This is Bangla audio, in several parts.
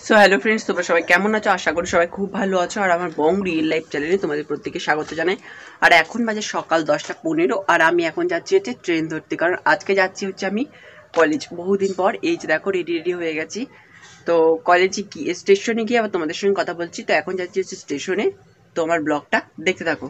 সো হ্যালো ফ্রেন্ডস, তোমরা সবাই কেমন আছো? আশা করি সবাই খুব ভালো আছো। আর আমার বং রিয়েল লাইফ চ্যানেলে তোমাদের প্রত্যেককে স্বাগত জানাই। আর এখন বাজে সকাল 10:15 আর আমি এখন যাচ্ছি হচ্ছে ট্রেন ধরতে, কারণ আজকে যাচ্ছি হচ্ছে আমি কলেজ। বহুদিন পর এই যে দেখো রেডি হয়ে গেছি। তো কলেজে গিয়ে স্টেশনে গিয়ে আবার তোমাদের সঙ্গে কথা বলছি। তো এখন যাচ্ছি হচ্ছে স্টেশনে। তো আমার ব্লগটা দেখতে থাকো।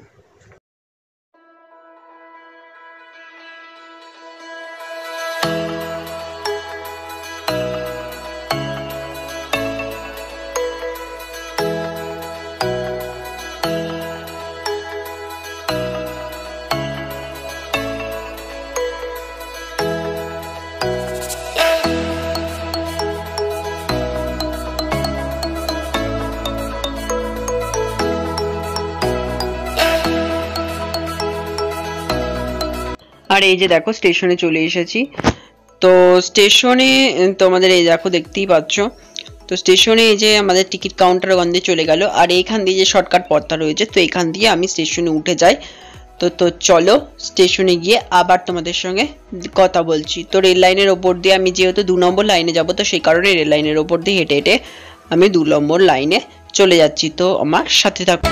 আর এই যে দেখো স্টেশনে চলে এসেছি। তো স্টেশনে তোমাদের এই দেখো দেখতেই পাচ্ছ। তো স্টেশনে এই যে আমাদের টিকিট কাউন্টার ওখান দিয়ে চলে গেল। আর এইখান দিয়ে যে শর্টকাট পথটা রয়েছে, তো এখান দিয়ে আমি স্টেশনে উঠে যাই। তো চলো স্টেশনে গিয়ে আবার তোমাদের সঙ্গে কথা বলছি। তো রেল লাইনের ওপর দিয়ে আমি যেহেতু 2 নম্বর লাইনে যাব, তো সেই কারণে রেল লাইনের ওপর দিয়ে হেঁটে হেঁটে আমি 2 নম্বর লাইনে চলে যাচ্ছি। তো আমার সাথে থাকো।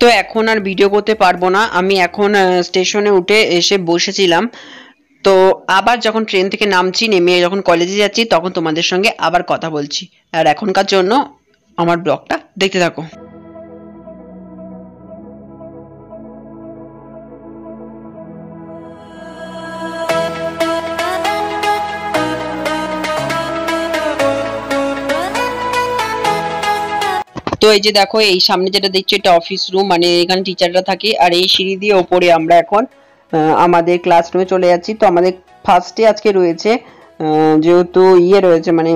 তো এখন আর ভিডিও করতে পারবো না, আমি এখন স্টেশনে উঠে এসে বসেছিলাম। তো আবার যখন ট্রেন থেকে নামছি, নেমে যখন কলেজে যাচ্ছি, তখন তোমাদের সঙ্গে আবার কথা বলছি। আর এখনকার জন্য আমার ব্লগটা দেখতে থাকো। তো এই যে দেখো, এই সামনে যেটা দেখছো এটা অফিস রুম, মানে এখানে টিচাররা থাকে। আর এই সিঁড়ি দিয়ে ওপরে আমরা এখন আমাদের ক্লাসরুমে চলে যাচ্ছি। তো আমাদের ফার্স্টে আজকে রয়েছে যেহেতু রয়েছে, মানে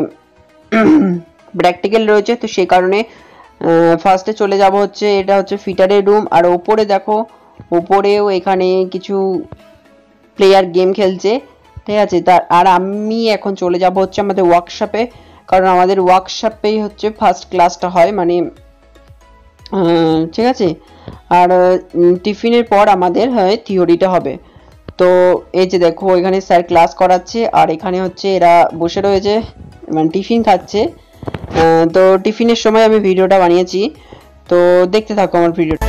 প্র্যাকটিক্যাল রয়েছে, তো সেই কারণে ফার্স্টে চলে যাব হচ্ছে, এটা হচ্ছে ফিটারের রুম। আর ওপরে দেখো, ওপরেও এখানে কিছু প্লেয়ার গেম খেলছে, ঠিক আছে। আর আমি এখন চলে যাব হচ্ছে আমাদের ওয়ার্কশপে, কারণ আমাদের ওয়ার্কশপেই হচ্ছে ফার্স্ট ক্লাসটা হয়, মানে ঠিক আছে। আর টিফিনের পর আমাদের থিওরিটা হবে। তো এই যে দেখো, এখানে স্যার ক্লাস করাচ্ছে, আর এখানে হচ্ছে এরা বসে রয়েছে, মানে টিফিন খাচ্ছে। তো টিফিনের সময় আমি ভিডিওটা বানিয়েছি, তো দেখতে থাকো আমার ভিডিওটা।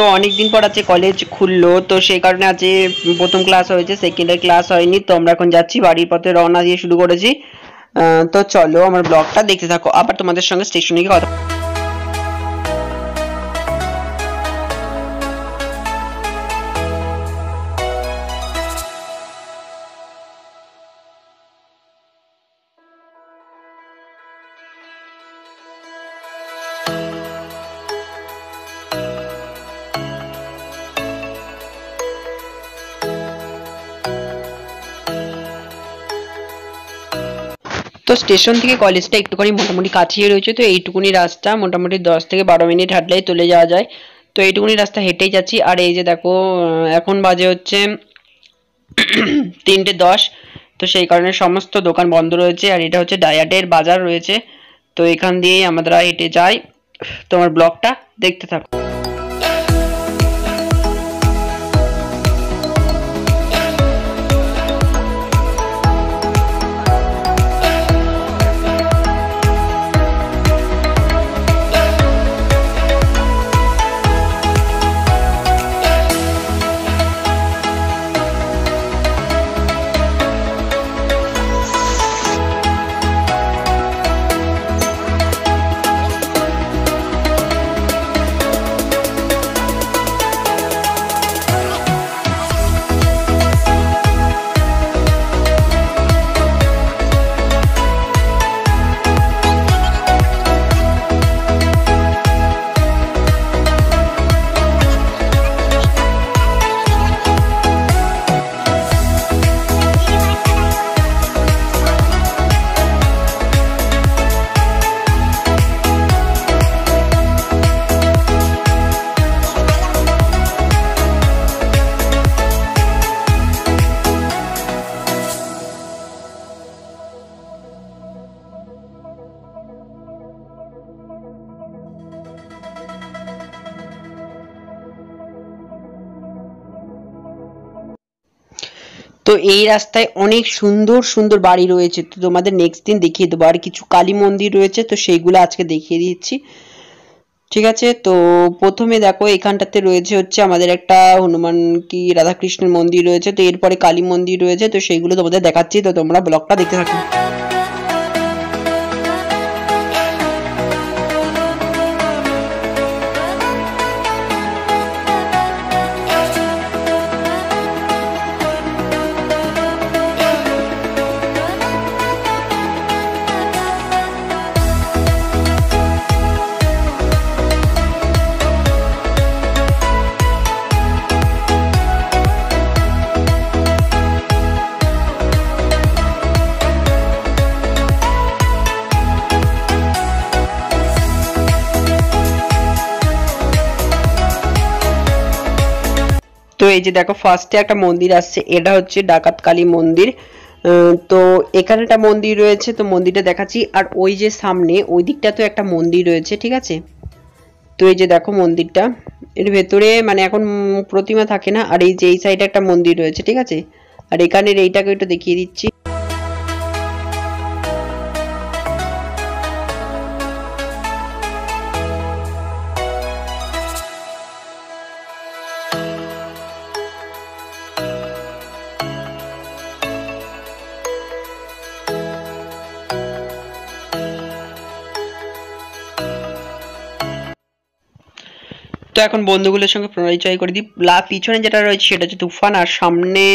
তো অনেকদিন পর আজকে কলেজ খুললো, তো সেই কারণে আজকে প্রথম ক্লাস হয়েছে, সেকেন্ডের ক্লাস হয়নি। তো আমরা এখন যাচ্ছি, বাড়ির পথে রওনা দিয়ে শুরু করেছি। তো চলো আমার ব্লগটা দেখতে থাকো, আবার তোমাদের সঙ্গে স্টেশনে গিয়ে কথা। তো স্টেশন থেকে কলেজটা একটুখানি মোটামুটি কাছেই রয়েছে। তো এইটুকুনি রাস্তা মোটামুটি 10 থেকে 12 মিনিট হাঁটলেই চলে যাওয়া যায়। তো এইটুকুনি রাস্তা হেঁটেই যাচ্ছি। আর এই যে দেখো, এখন বাজে হচ্ছে 3:10। তো সেই কারণে সমস্ত দোকান বন্ধ রয়েছে। আর এটা হচ্ছে ডায়াটের বাজার রয়েছে, তো এখান দিয়েই আমরা হেঁটে যাই। তোমার ব্লগটা দেখতে থাকো। তো এই রাস্তায় অনেক সুন্দর সুন্দর বাড়ি রয়েছে, তো তোমাদের নেক্সট দিন দেখিয়ে দেবো। আর কিছু কালী মন্দির রয়েছে, তো সেইগুলো আজকে দেখিয়ে দিচ্ছি, ঠিক আছে। তো প্রথমে দেখো এখানটাতে রয়েছে হচ্ছে আমাদের একটা হনুমান কি রাধাকৃষ্ণের মন্দির রয়েছে, তো এরপরে কালী মন্দির রয়েছে, তো সেইগুলো তোমাদের দেখাচ্ছি, তো তোমরা ব্লগটা দেখতে থাকো। তো এই যে দেখো ফার্স্টে একটা মন্দির আসছে, এটা হচ্ছে ডাকাত কালী মন্দির। তো এখানে একটা মন্দির রয়েছে, তো মন্দিরটা দেখাচ্ছি। আর ওই যে সামনে ওই দিকটা তো একটা মন্দির রয়েছে, ঠিক আছে। তো এই যে দেখো মন্দিরটা, এর ভেতরে মানে এখন প্রতিমা থাকে না। আর এই যে এই সাইডে একটা মন্দির রয়েছে, ঠিক আছে। আর এখানের এইটাকে একটু দেখিয়ে দিচ্ছি। তো এখন বন্ধুগুলোর সঙ্গে পরিচয় করে দিই। পিছনে যেটা রয়েছে সেটা হচ্ছে তুফান, আর সামনে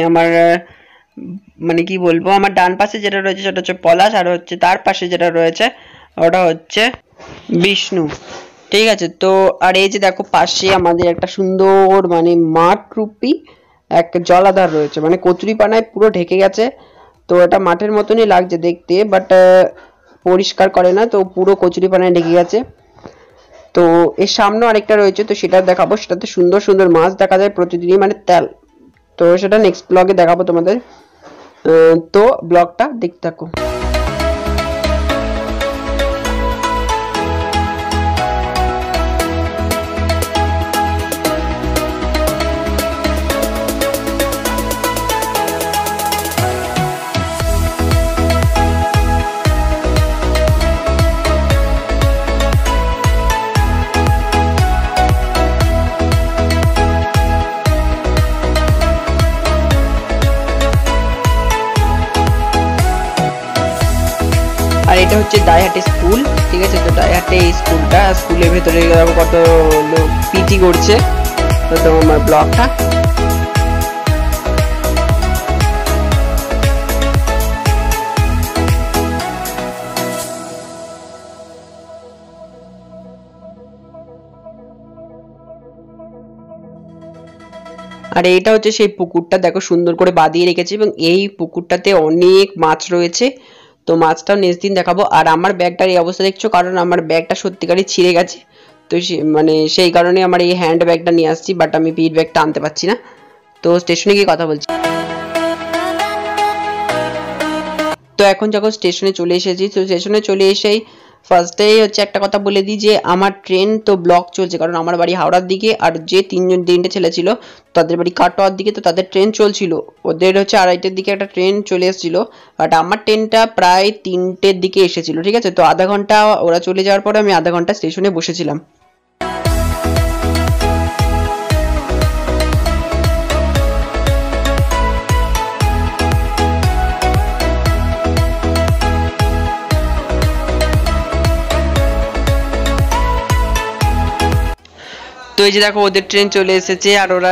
আমার মানে কি বলবো, আমার ডান পাশে যেটা রয়েছে সেটা হচ্ছে পলাশ, আর হচ্ছে তার পাশে যেটা রয়েছে ওটা হচ্ছে বিষ্ণু, ঠিক আছে। তো আর এই যে দেখো পাশে আমাদের একটা সুন্দর মানে মাঠ রূপী এক জলাধার রয়েছে, মানে কচুরিপানায় পুরো ঢেকে গেছে। তো এটা মাঠের মতনই লাগছে দেখতে, বাট পরিষ্কার করে না, তো পুরো কচুরিপানায় ঢেকে গেছে। তো এর সামনে আরেকটা রয়েছে, তো সেটা দেখাবো। সেটাতে সুন্দর সুন্দর মাছ দেখা যায় প্রতিদিনই, মানে তেল। তো সেটা নেক্সট ব্লগে দেখাবো তোমাদের, তো ব্লগটা দেখতে থাকো। আর এটা হচ্ছে দাইহাটে স্কুল, ঠিক আছে। তো দাইহাটে এই স্কুলটা, স্কুলের ভেতরে কত লোক পিটি করছে, তো তোমার ব্লগটা। আর এইটা হচ্ছে সেই পুকুরটা, দেখো সুন্দর করে বাঁধিয়ে রেখেছে, এবং এই পুকুরটাতে অনেক মাছ রয়েছে। তো মাছটাও নেক্সট দিন দেখাবো। আর আমার ব্যাগটার এই অবস্থা দেখছো, কারণ আমার ব্যাগটা সত্যিকারই ছিঁড়ে গেছে। তো মানে সেই কারণে আমার এই হ্যান্ড ব্যাগটা নিয়ে আসছি, বাট আমি পিঠ ব্যাগটা আনতে পারছি না। তো স্টেশনে গিয়ে কথা বলছি। তো এখন যখন স্টেশনে চলে এসেছি, তো স্টেশনে চলে এসেই ফার্স্টেই হচ্ছে একটা কথা বলে দিই যে আমার ট্রেন তো ব্লক চলছে, কারণ আমার বাড়ি হাওড়ার দিকে, আর যে তিনটে ছেলে ছিল তাদের বাড়ি কাটোয়ার দিকে, তো তাদের ট্রেন চলছিল। ওদের হচ্ছে 2:30-এর দিকে একটা ট্রেন চলে এসেছিল, বাট আমার ট্রেনটা প্রায় 3টের দিকে এসেছিল, ঠিক আছে। তো আধা ঘন্টা ওরা চলে যাওয়ার পরে আমি আধা ঘন্টা স্টেশনে বসেছিলাম। তো এই যে দেখো ওদের ট্রেন চলে এসেছে, আর ওরা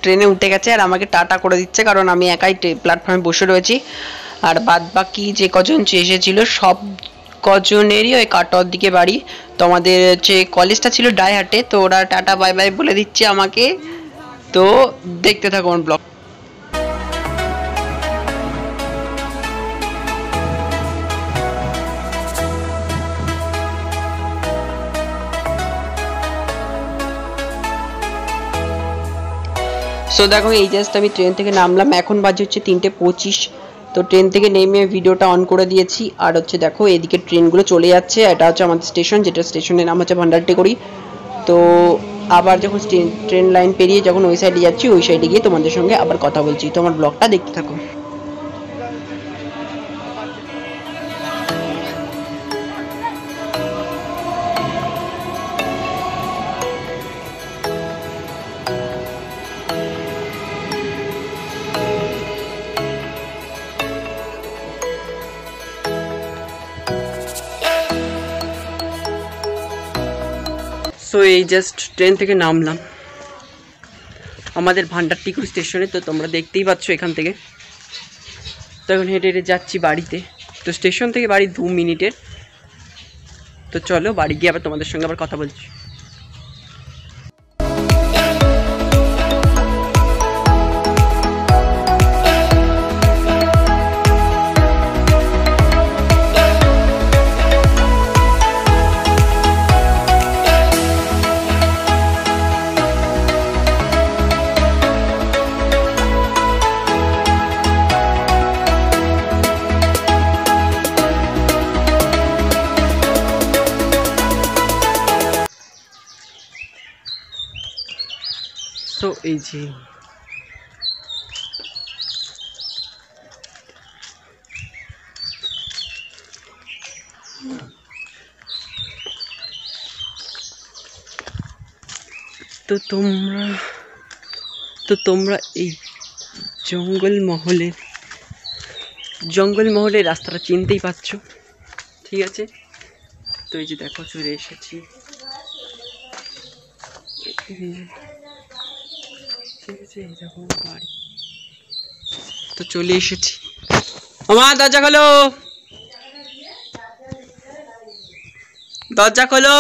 ট্রেনে উঠে গেছে, আর আমাকে টাটা করে দিচ্ছে, কারণ আমি একাই প্ল্যাটফর্মে বসে রয়েছি। আর বাদ বাকি যে কজন এসেছিল সব কজনেরই ওই কাটোয়ার দিকে বাড়ি। তো আমাদের হচ্ছে কলেজটা ছিল ডাইহাটে, তো ওরা টাটা বাই বাই বলে দিচ্ছে আমাকে। তো দেখতে থাকো আমার ব্লগ। সো দেখো এই জাস্ট আমি ট্রেন থেকে নামলাম, এখন বাজে হচ্ছে 3:25। তো ট্রেন থেকে নেমে ভিডিওটা অন করে দিয়েছি। আর হচ্ছে দেখো এদিকে ট্রেনগুলো চলে যাচ্ছে, এটা হচ্ছে আমাদের স্টেশন, যেটা স্টেশনের নাম হচ্ছে ভান্ডারটেকরি। তো আবার যখন ট্রেন লাইন পেরিয়ে যখন ওই সাইডে যাচ্ছি ওই সাইডে গিয়ে তোমাদের সঙ্গে আবার কথা বলছি। তোমার ব্লগটা দেখতে থাকো। সো এই জাস্ট ট্রেন থেকে নামলাম আমাদের ভান্ডারটিকুর স্টেশনে। তো তোমরা দেখতেই পাচ্ছ এখান থেকে। তো এখন হেঁটে হেঁটে যাচ্ছি বাড়িতে। তো স্টেশন থেকে বাড়ি 2 মিনিটের। তো চলো বাড়ি গিয়ে আবার তোমাদের সঙ্গে আবার কথা বলছি। তো এই যে তো তোমরা এই জঙ্গলমহলের রাস্তাটা চিনতেই পারছো, ঠিক আছে। তো এই যে দেখো চলে এসেছি, ঠিক আছে। এই দেখো বাড়ি, তো চলে এসেছি। আমার দরজা খোলো, দরজা খোলো।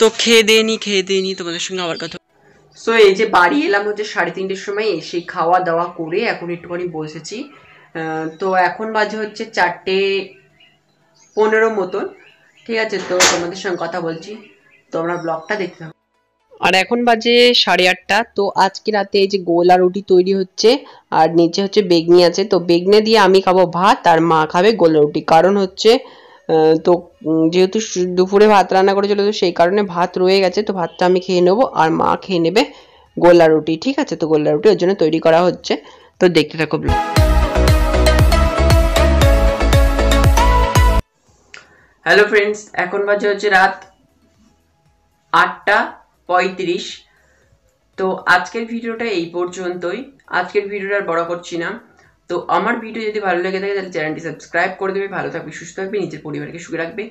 তো খেয়ে দিয়ে নি তোমাদের সঙ্গে আবার কথা। সো এই যে বাড়ি এলাম হচ্ছে 3:30-র সময়, এসে খাওয়া দাওয়া করে এখন একটুখানি বসেছি। তো এখন বাজে হচ্ছে 4:15 মতন, ঠিক আছে। তো তোমাদের সঙ্গে কথা বলছি, তোমরা ব্লগটা দেখতে থাকো। আর এখন বাজে 8:30। তো আজকে রাতে এই যে গোলা রুটি তৈরি হচ্ছে, আর নিচে হচ্ছে বেগনি আছে। তো বেগনে দিয়ে আমি খাবো ভাত, আর মা খাবে গোলা রুটি। কারণ হচ্ছে তো যেহেতু দুপুরে ভাত রান্না করেছিল, তো সেই কারণে ভাত রয়ে গেছে। তো ভাতটা আমি খেয়ে নেবো, আর মা খেয়ে নেবে গোলা রুটি, ঠিক আছে। তো গোলা রুটি ওর জন্য তৈরি করা হচ্ছে, তো দেখতে থাকো ব্লগ। হ্যালো ফ্রেন্ডস, এখন বাজে হচ্ছে রাত 8:35। তো আজকের ভিডিওটা এই পর্যন্তই। আজকের ভিডিওটা আর বড় করছি না। তো আমার ভিডিও যদি ভালো লেগে থাকে তাহলে চ্যানেলটি সাবস্ক্রাইব করে দেবে। ভালো থাকবে, সুস্থ থাকবে, নিজের পরিবারকে সুখে রাখবে।